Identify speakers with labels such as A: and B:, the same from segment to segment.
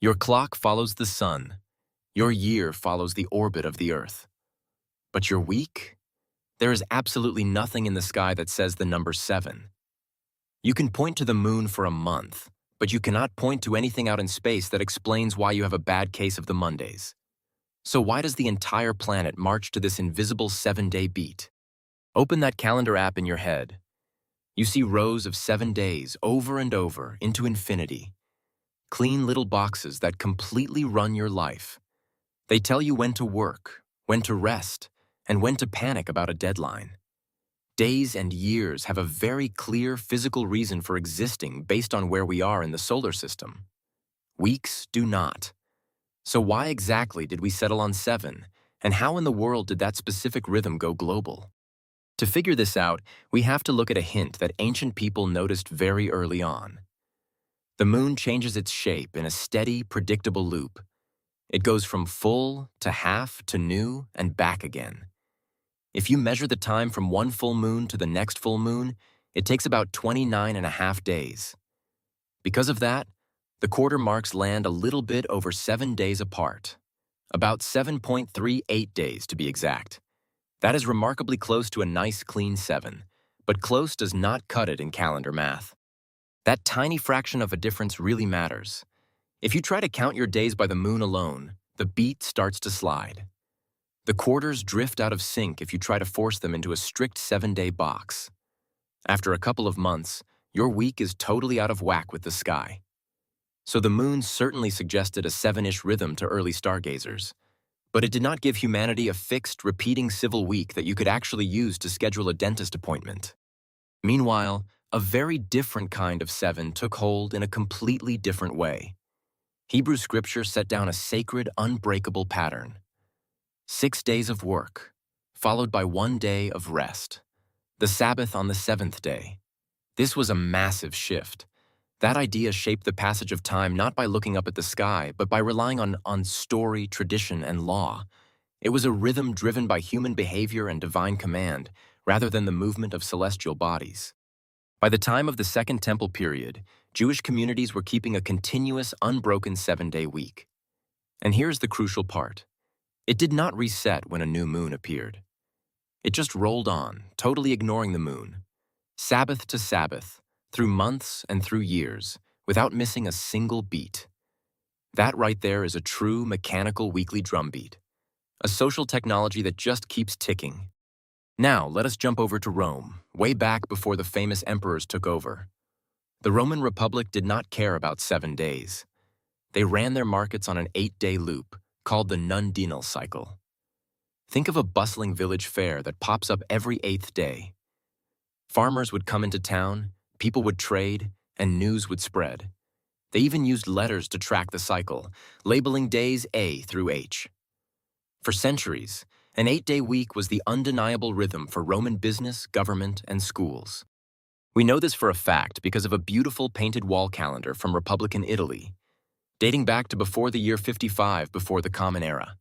A: Your clock follows the sun. Your year follows the orbit of the Earth. But your week? There is absolutely nothing in the sky that says the number 7. You can point to the moon for a month, but you cannot point to anything out in space that explains why you have a bad case of the Mondays. So why does the entire planet march to this invisible 7-day beat? Open that calendar app in your head. You see rows of 7 days over and over into infinity. Clean little boxes that completely run your life. They tell you when to work, when to rest, and when to panic about a deadline. Days and years have a very clear physical reason for existing based on where we are in the solar system. Weeks do not. So why exactly did we settle on 7, and how in the world did that specific rhythm go global? To figure this out, we have to look at a hint that ancient people noticed very early on. The moon changes its shape in a steady, predictable loop. It goes from full to half to new and back again. If you measure the time from one full moon to the next full moon, it takes about 29.5 days. Because of that, the quarter marks land a little bit over 7 days apart. About 7.38 days to be exact. That is remarkably close to a nice clean 7, but close does not cut it in calendar math. That tiny fraction of a difference really matters. If you try to count your days by the moon alone, the beat starts to slide. The quarters drift out of sync if you try to force them into a strict 7-day box. After a couple of months, your week is totally out of whack with the sky. So the moon certainly suggested a 7-ish rhythm to early stargazers. But it did not give humanity a fixed, repeating civil week that you could actually use to schedule a dentist appointment. Meanwhile, a very different kind of 7 took hold in a completely different way. Hebrew scripture set down a sacred, unbreakable pattern. 6 days of work, followed by 1 day of rest. The Sabbath on the 7th day. This was a massive shift. That idea shaped the passage of time not by looking up at the sky, but by relying on story, tradition, and law. It was a rhythm driven by human behavior and divine command, rather than the movement of celestial bodies. By the time of the Second Temple period, Jewish communities were keeping a continuous, unbroken 7-day week. And here's the crucial part. It did not reset when a new moon appeared. It just rolled on, totally ignoring the moon. Sabbath to Sabbath, through months and through years, without missing a single beat. That right there is a true mechanical weekly drumbeat, a social technology that just keeps ticking. Now, let us jump over to Rome, way back before the famous emperors took over. The Roman Republic did not care about 7 days. They ran their markets on an 8-day loop, called the nundinal cycle. Think of a bustling village fair that pops up every 8th day. Farmers would come into town, people would trade, and news would spread. They even used letters to track the cycle, labeling days A through H. For centuries, an 8-day week was the undeniable rhythm for Roman business, government, and schools. We know this for a fact because of a beautiful painted wall calendar from Republican Italy, dating back to before the year 55 before the Common Era.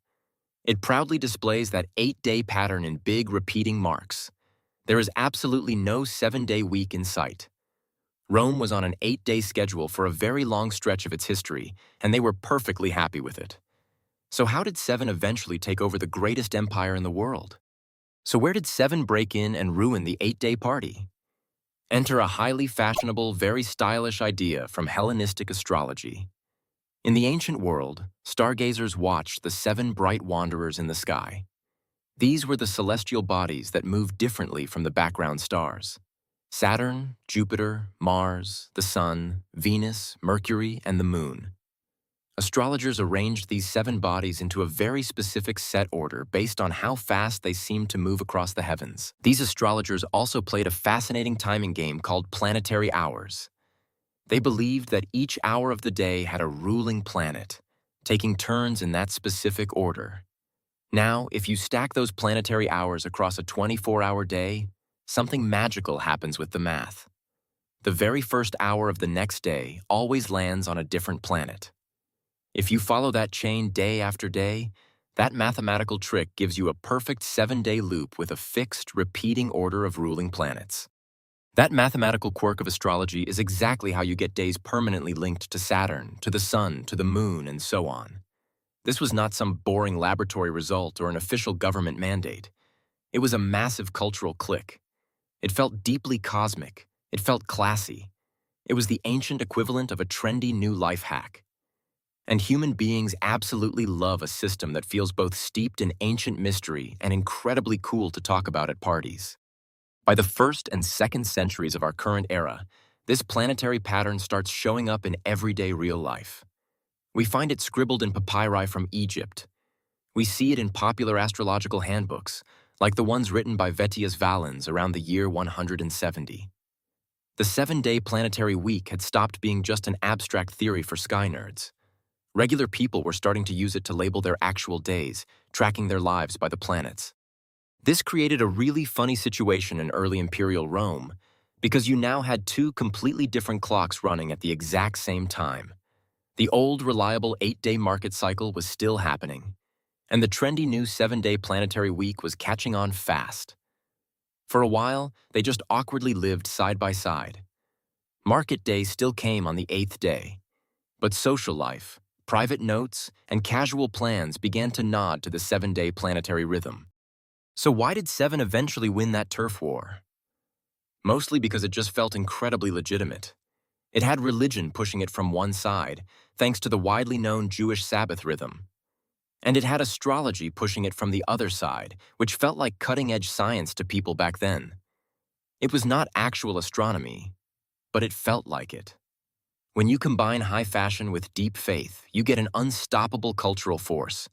A: It proudly displays that 8-day pattern in big repeating marks. There is absolutely no 7-day week in sight. Rome was on an 8-day schedule for a very long stretch of its history, and they were perfectly happy with it. So how did 7 eventually take over the greatest empire in the world? So where did 7 break in and ruin the 8-day party? Enter a highly fashionable, very stylish idea from Hellenistic astrology. In the ancient world, stargazers watched the 7 bright wanderers in the sky. These were the celestial bodies that moved differently from the background stars. Saturn, Jupiter, Mars, the Sun, Venus, Mercury, and the Moon. Astrologers arranged these 7 bodies into a very specific set order based on how fast they seemed to move across the heavens. These astrologers also played a fascinating timing game called planetary hours. They believed that each hour of the day had a ruling planet, taking turns in that specific order. Now, if you stack those planetary hours across a 24-hour day, something magical happens with the math. The very first hour of the next day always lands on a different planet. If you follow that chain day after day, that mathematical trick gives you a perfect 7-day loop with a fixed, repeating order of ruling planets. That mathematical quirk of astrology is exactly how you get days permanently linked to Saturn, to the Sun, to the Moon, and so on. This was not some boring laboratory result or an official government mandate. It was a massive cultural click. It felt deeply cosmic. It felt classy. It was the ancient equivalent of a trendy new life hack. And human beings absolutely love a system that feels both steeped in ancient mystery and incredibly cool to talk about at parties. By the 1st and 2nd centuries of our current era, this planetary pattern starts showing up in everyday real life. We find it scribbled in papyri from Egypt. We see it in popular astrological handbooks, like the ones written by Vettius Valens around the year 170. The 7-day planetary week had stopped being just an abstract theory for sky nerds. Regular people were starting to use it to label their actual days, tracking their lives by the planets. This created a really funny situation in early imperial Rome, because you now had two completely different clocks running at the exact same time. The old, reliable 8-day market cycle was still happening, and the trendy new 7-day planetary week was catching on fast. For a while, they just awkwardly lived side by side. Market day still came on the 8th day, but social life, private notes, and casual plans began to nod to the 7-day planetary rhythm. So why did 7 eventually win that turf war? Mostly because it just felt incredibly legitimate. It had religion pushing it from one side, thanks to the widely known Jewish Sabbath rhythm. And it had astrology pushing it from the other side, which felt like cutting-edge science to people back then. It was not actual astronomy, but it felt like it. When you combine high fashion with deep faith, you get an unstoppable cultural force.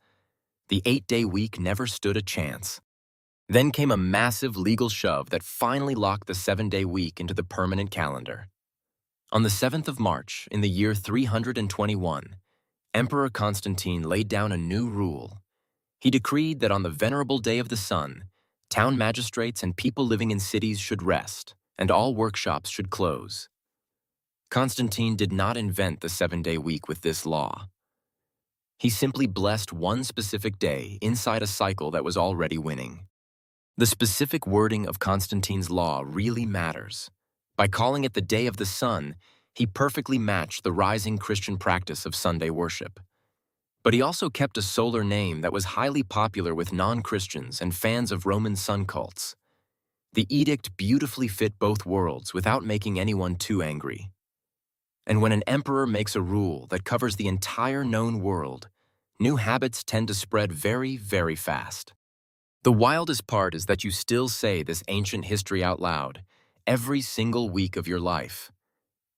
A: The 8-day week never stood a chance. Then came a massive legal shove that finally locked the 7-day week into the permanent calendar. On the 7th of March, in the year 321, Emperor Constantine laid down a new rule. He decreed that on the venerable day of the sun, town magistrates and people living in cities should rest, and all workshops should close. Constantine did not invent the 7-day week with this law. He simply blessed one specific day inside a cycle that was already winning. The specific wording of Constantine's law really matters. By calling it the Day of the Sun, he perfectly matched the rising Christian practice of Sunday worship. But he also kept a solar name that was highly popular with non-Christians and fans of Roman sun cults. The edict beautifully fit both worlds without making anyone too angry. And when an emperor makes a rule that covers the entire known world, new habits tend to spread very, very fast. The wildest part is that you still say this ancient history out loud, every single week of your life.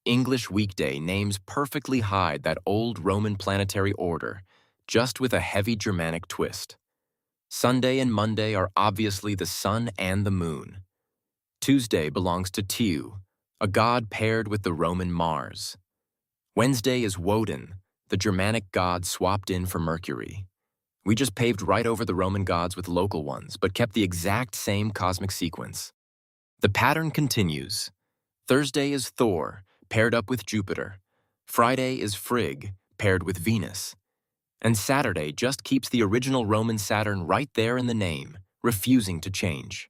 A: English weekday names perfectly hide that old Roman planetary order, just with a heavy Germanic twist. Sunday and Monday are obviously the sun and the moon. Tuesday belongs to Tieu, a god paired with the Roman Mars. Wednesday is Woden, the Germanic god swapped in for Mercury. We just paved right over the Roman gods with local ones, but kept the exact same cosmic sequence. The pattern continues. Thursday is Thor, paired up with Jupiter. Friday is Frigg, paired with Venus. And Saturday just keeps the original Roman Saturn right there in the name, refusing to change.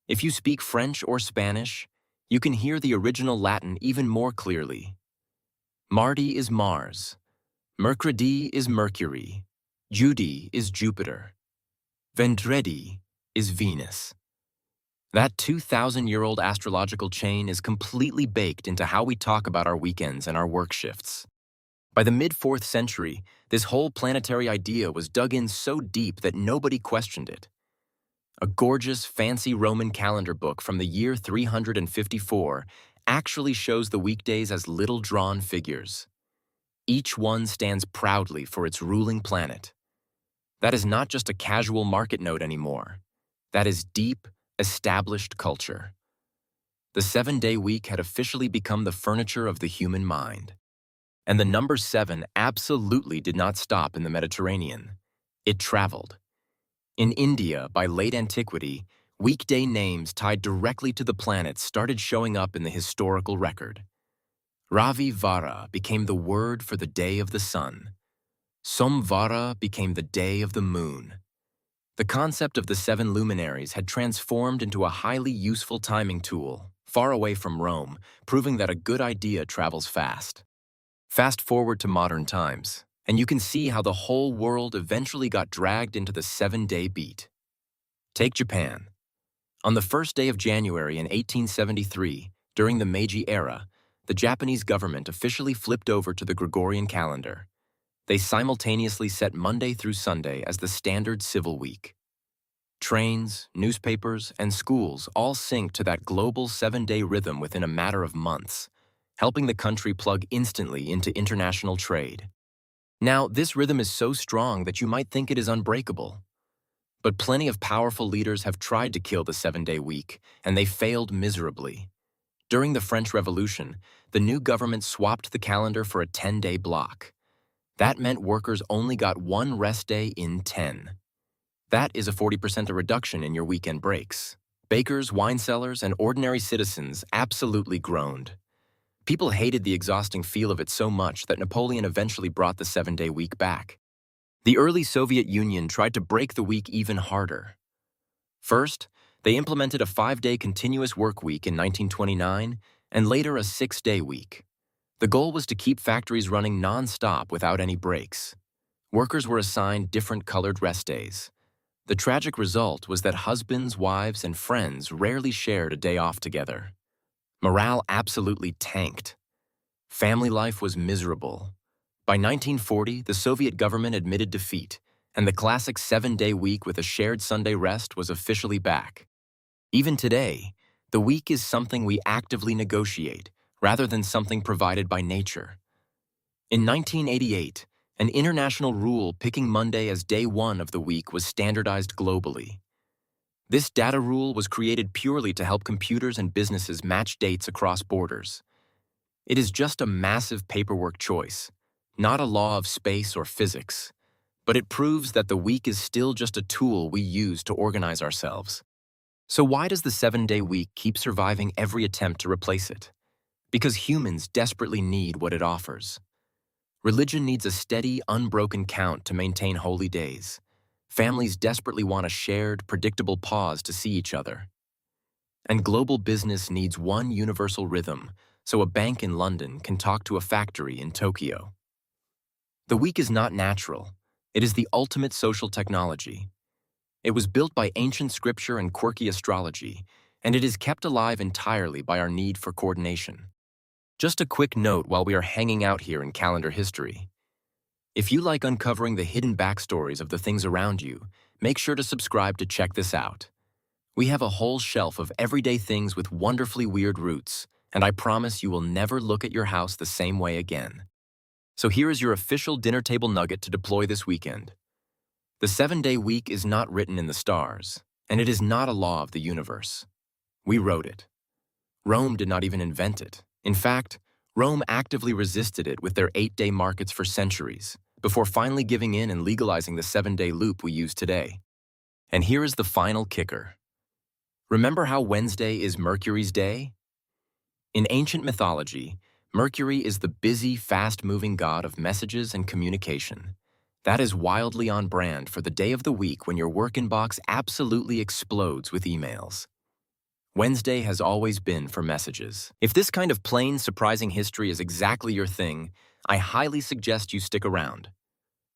A: If you speak French or Spanish, you can hear the original Latin even more clearly. Mardi is Mars. Mercredi is Mercury. Jeudi is Jupiter. Vendredi is Venus. That 2,000-year-old astrological chain is completely baked into how we talk about our weekends and our work shifts. By the mid-4th century, this whole planetary idea was dug in so deep that nobody questioned it. A gorgeous, fancy Roman calendar book from the year 354 actually shows the weekdays as little drawn figures. Each one stands proudly for its ruling planet. That is not just a casual market note anymore. That is deep, established culture. The 7-day week had officially become the furniture of the human mind. And the number 7 absolutely did not stop in the Mediterranean. It traveled. In India, by late antiquity, weekday names tied directly to the planets started showing up in the historical record. Ravi Vara became the word for the day of the sun. Somvara became the day of the moon. The concept of the 7 luminaries had transformed into a highly useful timing tool far away from Rome, proving that a good idea travels fast. Fast forward to modern times, and you can see how the whole world eventually got dragged into the 7-day beat. Take Japan. On the first day of January in 1873, during the Meiji era, the Japanese government officially flipped over to the Gregorian calendar. They simultaneously set Monday through Sunday as the standard civil week. Trains, newspapers, and schools all synced to that global 7-day rhythm within a matter of months, helping the country plug instantly into international trade. Now, this rhythm is so strong that you might think it is unbreakable. But plenty of powerful leaders have tried to kill the 7-day week, and they failed miserably. During the French Revolution, the new government swapped the calendar for a 10-day block. That meant workers only got one rest day in 10. That is a 40% reduction in your weekend breaks. Bakers, wine sellers, and ordinary citizens absolutely groaned. People hated the exhausting feel of it so much that Napoleon eventually brought the 7-day week back. The early Soviet Union tried to break the week even harder. First, they implemented a 5-day continuous work week in 1929, and later a 6-day week. The goal was to keep factories running non-stop without any breaks. Workers were assigned different colored rest days. The tragic result was that husbands, wives, and friends rarely shared a day off together. Morale absolutely tanked. Family life was miserable. By 1940, the Soviet government admitted defeat, and the classic 7-day week with a shared Sunday rest was officially back. Even today, the week is something we actively negotiate, rather than something provided by nature. In 1988, an international rule picking Monday as day 1 of the week was standardized globally. This data rule was created purely to help computers and businesses match dates across borders. It is just a massive paperwork choice, not a law of space or physics, but it proves that the week is still just a tool we use to organize ourselves. So why does the 7-day week keep surviving every attempt to replace it? Because humans desperately need what it offers. Religion needs a steady, unbroken count to maintain holy days. Families desperately want a shared, predictable pause to see each other. And global business needs one universal rhythm, so a bank in London can talk to a factory in Tokyo. The week is not natural. It is the ultimate social technology. It was built by ancient scripture and quirky astrology, and it is kept alive entirely by our need for coordination. Just a quick note while we are hanging out here in calendar history. If you like uncovering the hidden backstories of the things around you, make sure to subscribe to check this out. We have a whole shelf of everyday things with wonderfully weird roots, and I promise you will never look at your house the same way again. So here is your official dinner table nugget to deploy this weekend. The 7-day week is not written in the stars, and it is not a law of the universe. We wrote it. Rome did not even invent it. In fact, Rome actively resisted it with their 8-day markets for centuries, before finally giving in and legalizing the 7-day loop we use today. And here is the final kicker. Remember how Wednesday is Mercury's day? In ancient mythology, Mercury is the busy, fast-moving god of messages and communication. That is wildly on brand for the day of the week when your work inbox absolutely explodes with emails. Wednesday has always been for messages. If this kind of plain, surprising history is exactly your thing, I highly suggest you stick around.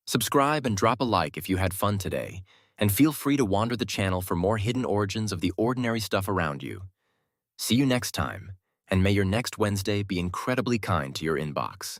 A: Subscribe and drop a like if you had fun today, and feel free to wander the channel for more hidden origins of the ordinary stuff around you. See you next time, and may your next Wednesday be incredibly kind to your inbox.